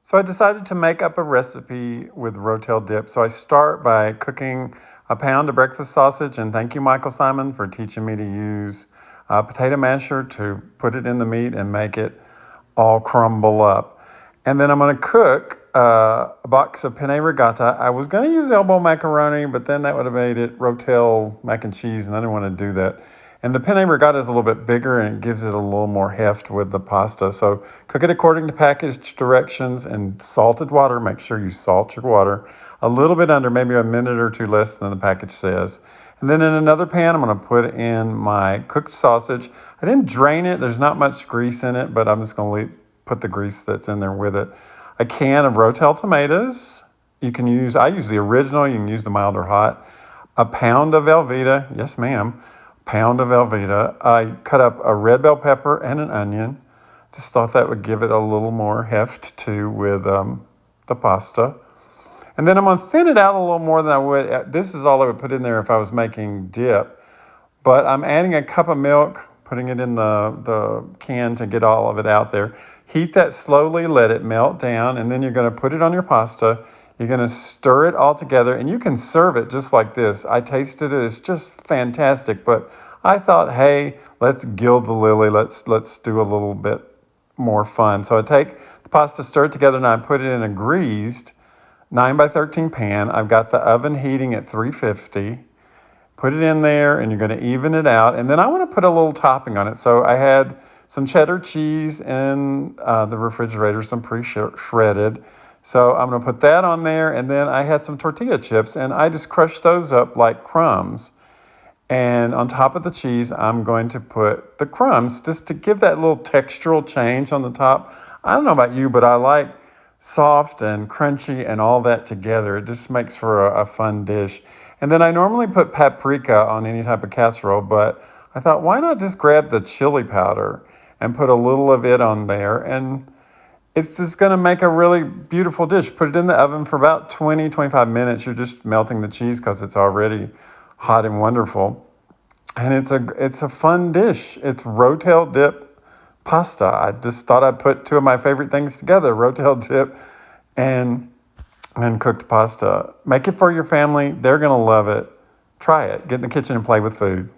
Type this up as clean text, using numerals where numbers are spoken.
So I decided to make up a recipe with Rotel dip. So I start by cooking a pound of breakfast sausage, and thank you, Michael Simon, for teaching me to use a potato masher to put it in the meat and make it all crumble up. And then I'm going to cook a box of penne rigata. I was going to use elbow macaroni, but then that would have made it Rotel mac and cheese, and I didn't want to do that. And the penne rigata is a little bit bigger and it gives it a little more heft with the pasta. So cook it according to package directions and salted water. Make sure you salt your water a little bit under, maybe a minute or two less than the package says. And then in another pan, I'm going to put in my cooked sausage. I didn't drain it. There's not much grease in it, but I'm just going to put the grease that's in there with it. A can of Rotel tomatoes. I use the original. You can use the mild or hot. A pound of Velveeta. Yes, ma'am. Pound of Velveeta. I cut up a red bell pepper and an onion. Just thought that would give it a little more heft too with the pasta. And then I'm going to thin it out a little more than I would. This is all I would put in there if I was making dip. But I'm adding a cup of milk, putting it in the can to get all of it out there. Heat that slowly, let it melt down, and then you're going to put it on your pasta. You're going to stir it all together, and you can serve it just like this. I tasted it. It's just fantastic. But I thought, hey, let's gild the lily. Let's do a little bit more fun. So I take the pasta, stir it together, and I put it in a greased 9 by 13 pan. I've got the oven heating at 350. Put it in there, and you're going to even it out. And then I want to put a little topping on it. So I had some cheddar cheese in the refrigerator, some pre-shredded. So I'm going to put that on there, and then I had some tortilla chips, and I just crushed those up like crumbs. And on top of the cheese, I'm going to put the crumbs just to give that little textural change on the top. I don't know about you, but I like soft and crunchy and all that together. It just makes for a fun dish. And then I normally put paprika on any type of casserole, but I thought, why not just grab the chili powder and put a little of it on there? And it's just going to make a really beautiful dish. Put it in the oven for about 20-25 minutes. You're just melting the cheese because it's already hot and wonderful. And it's a fun dish. It's Rotel Dip Pasta. I just thought I'd put two of my favorite things together, Rotel Dip and cooked pasta. Make it for your family. They're going to love it. Try it. Get in the kitchen and play with food.